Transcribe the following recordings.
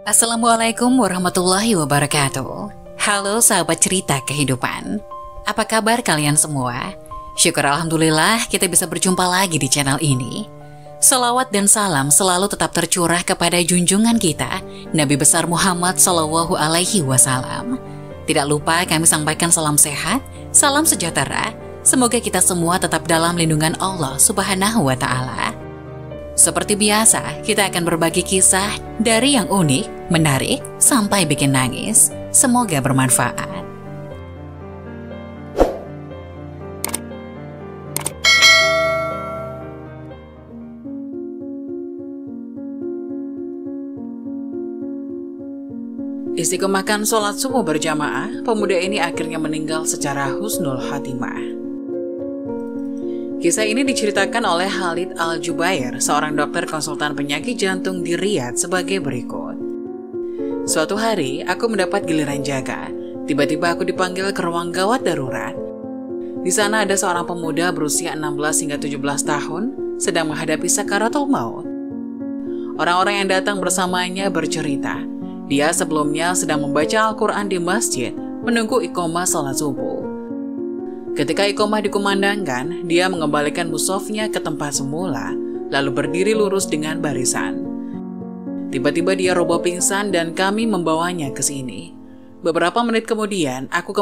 Assalamualaikum warahmatullahi wabarakatuh. Halo sahabat cerita kehidupan. Apa kabar kalian semua? Syukur alhamdulillah kita bisa berjumpa lagi di channel ini. Salawat dan salam selalu tetap tercurah kepada junjungan kita, Nabi besar Muhammad SAW. Tidak lupa kami sampaikan salam sehat, salam sejahtera. Semoga kita semua tetap dalam lindungan Allah Subhanahu wa Ta'ala. Seperti biasa, kita akan berbagi kisah dari yang unik, menarik, sampai bikin nangis. Semoga bermanfaat. Istiqomahkan sholat subuh berjamaah, pemuda ini akhirnya meninggal secara husnul khatimah. Kisah ini diceritakan oleh Khalid Al-Jubair, seorang dokter konsultan penyakit jantung di Riyadh sebagai berikut. Suatu hari, aku mendapat giliran jaga. Tiba-tiba aku dipanggil ke ruang gawat darurat. Di sana ada seorang pemuda berusia 16 hingga 17 tahun sedang menghadapi sakaratul maut. Orang-orang yang datang bersamanya bercerita, dia sebelumnya sedang membaca Al-Quran di masjid, menunggu iqomah salat subuh. Ketika iqomah dikumandangkan, dia mengembalikan mushafnya ke tempat semula, lalu berdiri lurus dengan barisan. Tiba-tiba dia roboh pingsan dan kami membawanya ke sini. Beberapa menit kemudian, aku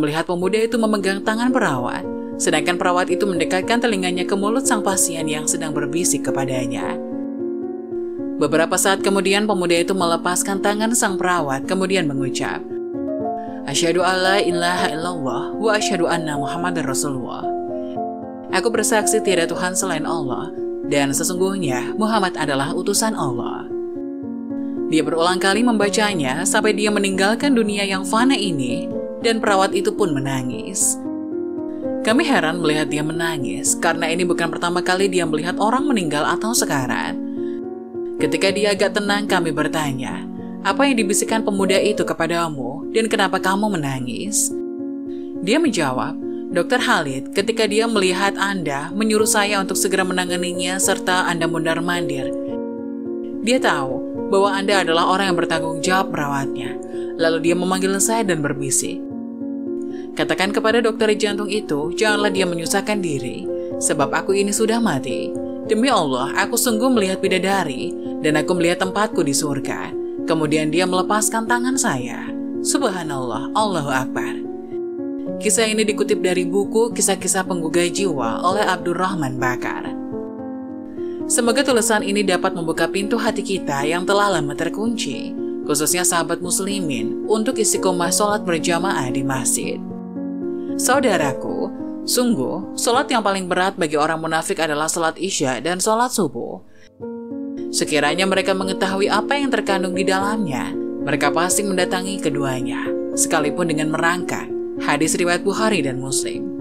melihat pemuda itu memegang tangan perawat, sedangkan perawat itu mendekatkan telinganya ke mulut sang pasien yang sedang berbisik kepadanya. Beberapa saat kemudian, pemuda itu melepaskan tangan sang perawat, kemudian mengucap, Asyhadu alla ilaha illallah wa asyhadu anna Muhammadar Rasulullah. Aku bersaksi tiada Tuhan selain Allah, dan sesungguhnya Muhammad adalah utusan Allah. Dia berulang kali membacanya sampai dia meninggalkan dunia yang fana ini, dan perawat itu pun menangis. Kami heran melihat dia menangis, karena ini bukan pertama kali dia melihat orang meninggal atau sekarat. Ketika dia agak tenang, kami bertanya, apa yang dibisikkan pemuda itu kepadamu dan kenapa kamu menangis? Dia menjawab, Dokter Khalid, ketika dia melihat Anda menyuruh saya untuk segera menanganinya serta Anda mundar-mandir. Dia tahu bahwa Anda adalah orang yang bertanggung jawab merawatnya. Lalu dia memanggil saya dan berbisik. Katakan kepada dokter jantung itu, janganlah dia menyusahkan diri, sebab aku ini sudah mati. Demi Allah, aku sungguh melihat bidadari dan aku melihat tempatku di surga. Kemudian dia melepaskan tangan saya. Subhanallah, Allahu Akbar. Kisah ini dikutip dari buku Kisah-Kisah Penggugah Jiwa oleh Abdurrahman Bakar. Semoga tulisan ini dapat membuka pintu hati kita yang telah lama terkunci, khususnya sahabat muslimin, untuk istiqomah sholat berjamaah di masjid. Saudaraku, sungguh, sholat yang paling berat bagi orang munafik adalah sholat isya dan sholat subuh. Sekiranya mereka mengetahui apa yang terkandung di dalamnya, mereka pasti mendatangi keduanya, sekalipun dengan merangkak. Hadis riwayat Bukhari dan Muslim.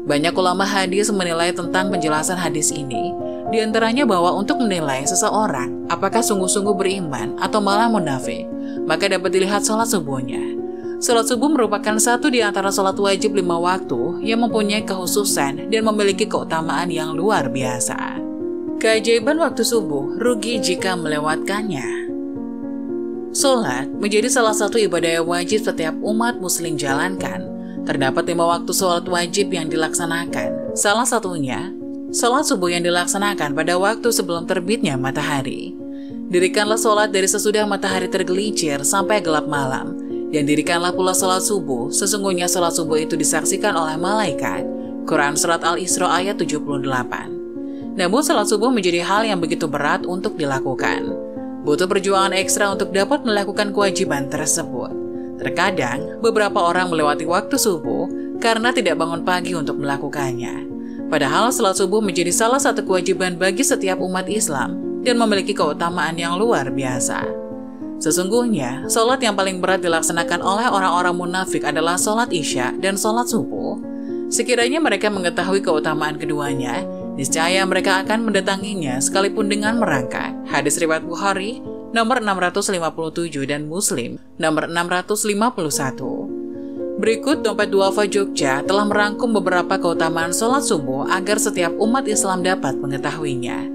Banyak ulama hadis menilai tentang penjelasan hadis ini, di antaranya bahwa untuk menilai seseorang apakah sungguh-sungguh beriman atau malah munafik, maka dapat dilihat sholat subuhnya. Sholat subuh merupakan satu di antara sholat wajib 5 waktu yang mempunyai kekhususan dan memiliki keutamaan yang luar biasa. Keajaiban waktu subuh, rugi jika melewatkannya. Sholat menjadi salah satu ibadah wajib setiap umat muslim jalankan. Terdapat 5 waktu sholat wajib yang dilaksanakan. Salah satunya, sholat subuh yang dilaksanakan pada waktu sebelum terbitnya matahari. Dirikanlah sholat dari sesudah matahari tergelincir sampai gelap malam. Dan dirikanlah pula sholat subuh, sesungguhnya sholat subuh itu disaksikan oleh malaikat. Quran Surat Al-Isra ayat 78. Namun salat subuh menjadi hal yang begitu berat untuk dilakukan. Butuh perjuangan ekstra untuk dapat melakukan kewajiban tersebut. Terkadang, beberapa orang melewati waktu subuh karena tidak bangun pagi untuk melakukannya. Padahal salat subuh menjadi salah satu kewajiban bagi setiap umat Islam dan memiliki keutamaan yang luar biasa. Sesungguhnya, salat yang paling berat dilaksanakan oleh orang-orang munafik adalah salat isya dan salat subuh. Sekiranya mereka mengetahui keutamaan keduanya, niscaya mereka akan mendatanginya sekalipun dengan merangkak. Hadis riwayat Bukhari nomor 657 dan Muslim nomor 651. Berikut Dompet Duafa Jogja telah merangkum beberapa keutamaan sholat subuh agar setiap umat Islam dapat mengetahuinya.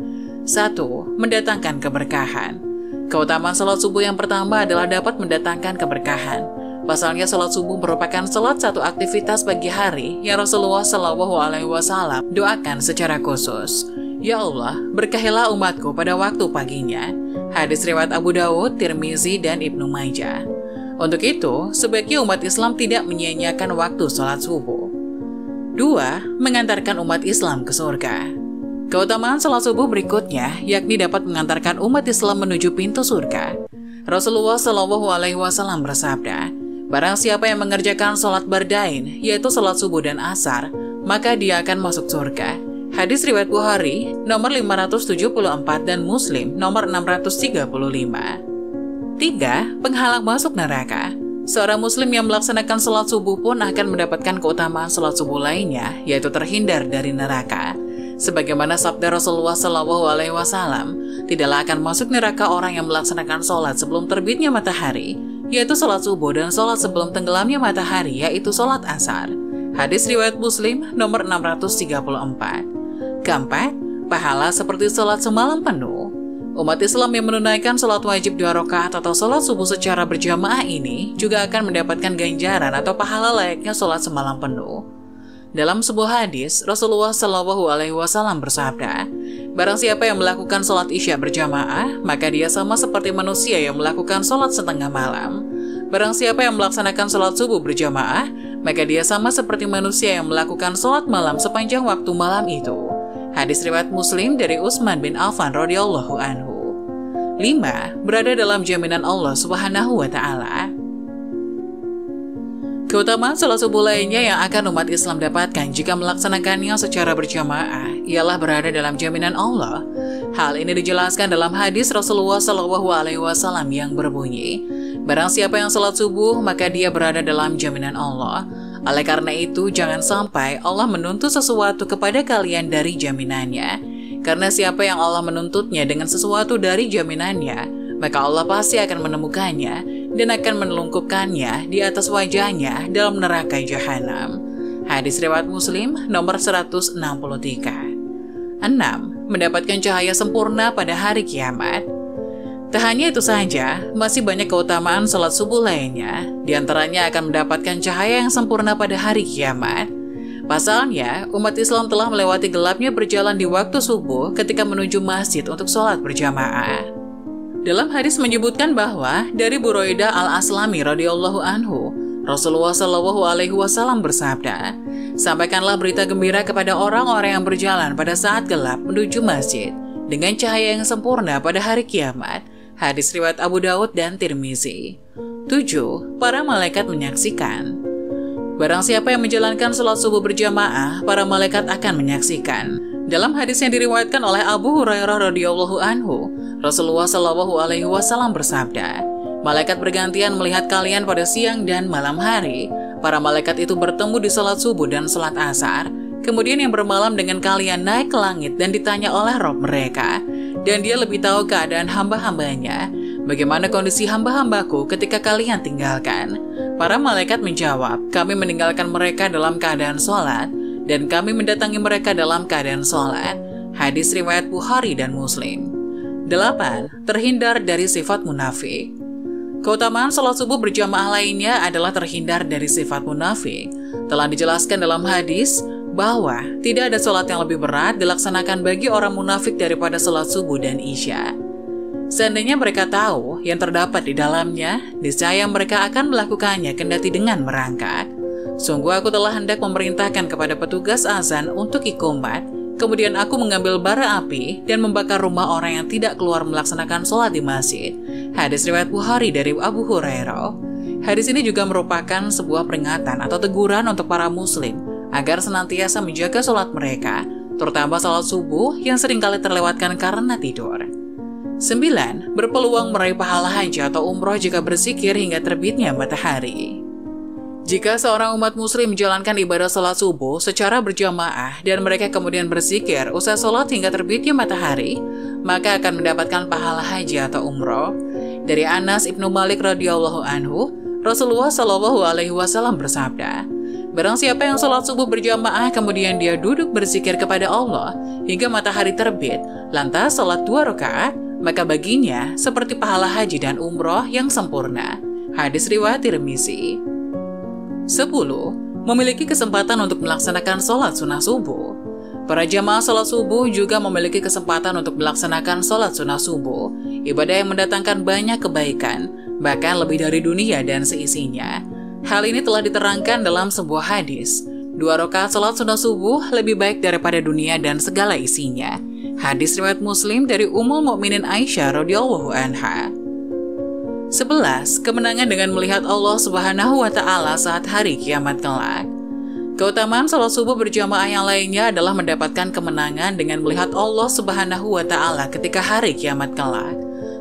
1. Mendatangkan keberkahan. Keutamaan sholat subuh yang pertama adalah dapat mendatangkan keberkahan. Pasalnya sholat subuh merupakan salah satu aktivitas pagi hari yang Rasulullah SAW doakan secara khusus. Ya Allah, berkahilah umatku pada waktu paginya. Hadis riwayat Abu Dawud, Tirmizi, dan Ibnu Majah. Untuk itu, sebaiknya umat Islam tidak menyia-nyiakan waktu sholat subuh. 2. Mengantarkan umat Islam ke surga. Keutamaan sholat subuh berikutnya, yakni dapat mengantarkan umat Islam menuju pintu surga. Rasulullah SAW bersabda, barang siapa yang mengerjakan sholat bardain, yaitu sholat subuh dan asar, maka dia akan masuk surga. Hadis riwayat Bukhari, nomor 574 dan Muslim, nomor 635. 3. Penghalang masuk neraka. Seorang muslim yang melaksanakan sholat subuh pun akan mendapatkan keutamaan sholat subuh lainnya, yaitu terhindar dari neraka. Sebagaimana sabda Rasulullah SAW, tidaklah akan masuk neraka orang yang melaksanakan sholat sebelum terbitnya matahari, yaitu sholat subuh, dan sholat sebelum tenggelamnya matahari, yaitu sholat asar. Hadis riwayat Muslim, nomor 634. Keempat, pahala seperti sholat semalam penuh. Umat Islam yang menunaikan sholat wajib 2 rakaat atau sholat subuh secara berjamaah ini juga akan mendapatkan ganjaran atau pahala layaknya sholat semalam penuh. Dalam sebuah hadis, Rasulullah SAW bersabda, barang siapa yang melakukan sholat isya berjamaah, maka dia sama seperti manusia yang melakukan sholat setengah malam. Barang siapa yang melaksanakan sholat subuh berjamaah, maka dia sama seperti manusia yang melakukan sholat malam sepanjang waktu malam itu. Hadis riwayat Muslim dari Utsman bin Affan radhiyallahu anhu. 5. Berada dalam jaminan Allah Subhanahu wa Ta'ala. Keutamaan sholat subuh lainnya yang akan umat Islam dapatkan jika melaksanakannya secara berjamaah ialah berada dalam jaminan Allah. Hal ini dijelaskan dalam hadis Rasulullah SAW yang berbunyi, barang siapa yang sholat subuh maka dia berada dalam jaminan Allah. Oleh karena itu, jangan sampai Allah menuntut sesuatu kepada kalian dari jaminannya. Karena siapa yang Allah menuntutnya dengan sesuatu dari jaminannya, maka Allah pasti akan menemukannya dan akan menelungkupkannya di atas wajahnya dalam neraka jahanam. Hadis riwayat Muslim nomor 163. 6. Mendapatkan cahaya sempurna pada hari kiamat. Tak hanya itu saja, masih banyak keutamaan sholat subuh lainnya. Di antaranya akan mendapatkan cahaya yang sempurna pada hari kiamat. Pasalnya, umat Islam telah melewati gelapnya berjalan di waktu subuh ketika menuju masjid untuk sholat berjamaah. Dalam hadis menyebutkan bahwa dari Buraidah al-Aslami radhiyallahu anhu, Rasulullah SAW bersabda, sampaikanlah berita gembira kepada orang-orang yang berjalan pada saat gelap menuju masjid dengan cahaya yang sempurna pada hari kiamat. Hadis riwayat Abu Dawud dan Tirmizi. 7. Para malaikat menyaksikan. Barang siapa yang menjalankan sholat subuh berjamaah, para malaikat akan menyaksikan. Dalam hadis yang diriwayatkan oleh Abu Hurairah radhiyallahu anhu, Rasulullah SAW bersabda, malaikat bergantian melihat kalian pada siang dan malam hari. Para malaikat itu bertemu di sholat subuh dan sholat asar. Kemudian yang bermalam dengan kalian naik ke langit dan ditanya oleh Rabb mereka. Dan dia lebih tahu keadaan hamba-hambanya. Bagaimana kondisi hamba-hambaku ketika kalian tinggalkan? Para malaikat menjawab, kami meninggalkan mereka dalam keadaan sholat, dan kami mendatangi mereka dalam keadaan sholat. Hadis riwayat Bukhari dan Muslim. 8. Terhindar dari sifat munafik. Keutamaan sholat subuh berjamaah lainnya adalah terhindar dari sifat munafik. Telah dijelaskan dalam hadis bahwa tidak ada sholat yang lebih berat dilaksanakan bagi orang munafik daripada sholat subuh dan isya. Seandainya mereka tahu yang terdapat di dalamnya, niscaya mereka akan melakukannya kendati dengan merangkak. Sungguh aku telah hendak memerintahkan kepada petugas azan untuk iqomat, kemudian aku mengambil bara api dan membakar rumah orang yang tidak keluar melaksanakan sholat di masjid. Hadis riwayat Bukhari dari Abu Hurairah. Hadis ini juga merupakan sebuah peringatan atau teguran untuk para muslim agar senantiasa menjaga sholat mereka, terutama sholat subuh yang seringkali terlewatkan karena tidur. 9. Berpeluang meraih pahala haji atau umroh jika berzikir hingga terbitnya matahari. Jika seorang umat muslim menjalankan ibadah sholat subuh secara berjamaah dan mereka kemudian berzikir usai sholat hingga terbitnya matahari, maka akan mendapatkan pahala haji atau umroh. Dari Anas ibnu Malik radhiyallahu anhu, Rasulullah SAW bersabda, barang siapa yang sholat subuh berjamaah kemudian dia duduk berzikir kepada Allah hingga matahari terbit, lantas sholat 2 rakaat, maka baginya seperti pahala haji dan umroh yang sempurna. Hadis riwayat Tirmizi. 10. Memiliki kesempatan untuk melaksanakan sholat sunnah subuh. Para jamaah sholat subuh juga memiliki kesempatan untuk melaksanakan sholat sunnah subuh, ibadah yang mendatangkan banyak kebaikan, bahkan lebih dari dunia dan seisinya. Hal ini telah diterangkan dalam sebuah hadis. 2 rakaat sholat sunnah subuh lebih baik daripada dunia dan segala isinya. Hadis riwayat Muslim dari Ummul Mukminin Aisyah radhiyallahu anha. 11. Kemenangan dengan melihat Allah Subhanahu wa Ta'ala saat hari kiamat kelak. Keutamaan sholat subuh berjamaah yang lainnya adalah mendapatkan kemenangan dengan melihat Allah Subhanahu wa Ta'ala ketika hari kiamat kelak.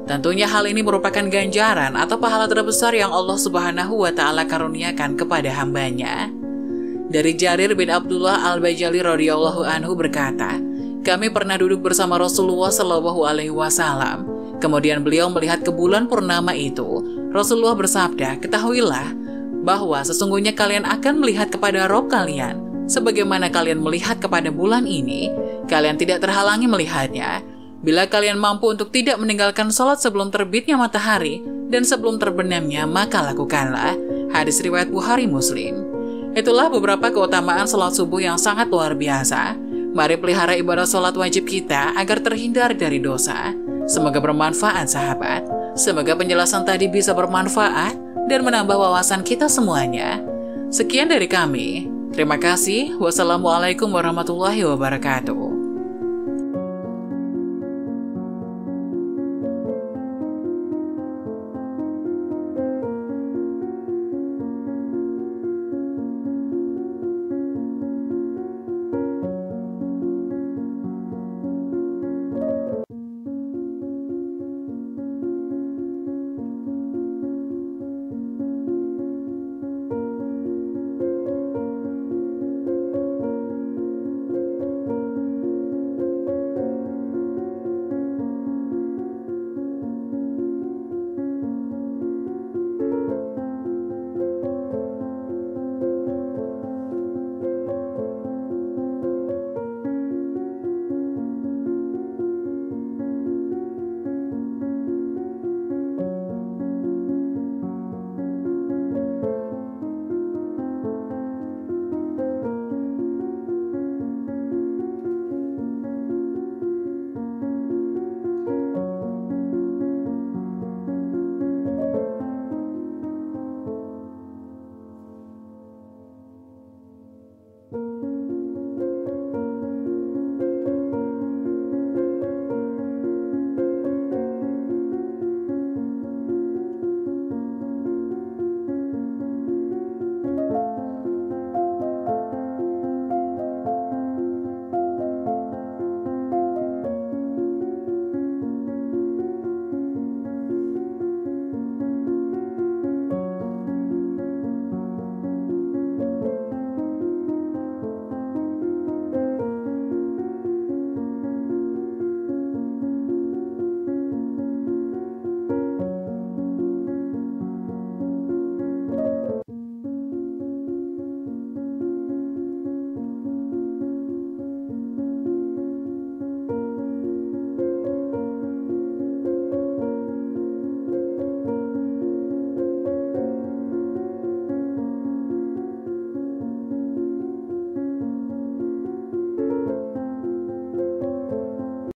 Tentunya hal ini merupakan ganjaran atau pahala terbesar yang Allah Subhanahu wa Ta'ala karuniakan kepada hambanya. Dari Jarir bin Abdullah Al-Bajali radhiyallahu anhu berkata, kami pernah duduk bersama Rasulullah Shallallahu alaihi wasallam. Kemudian beliau melihat ke bulan purnama itu. Rasulullah bersabda, ketahuilah bahwa sesungguhnya kalian akan melihat kepada Rob kalian. Sebagaimana kalian melihat kepada bulan ini, kalian tidak terhalangi melihatnya. Bila kalian mampu untuk tidak meninggalkan sholat sebelum terbitnya matahari dan sebelum terbenamnya, maka lakukanlah. Hadis riwayat Bukhari Muslim. Itulah beberapa keutamaan sholat subuh yang sangat luar biasa. Mari pelihara ibadah sholat wajib kita agar terhindar dari dosa. Semoga bermanfaat sahabat. Semoga penjelasan tadi bisa bermanfaat dan menambah wawasan kita semuanya. Sekian dari kami. Terima kasih. Wassalamualaikum warahmatullahi wabarakatuh.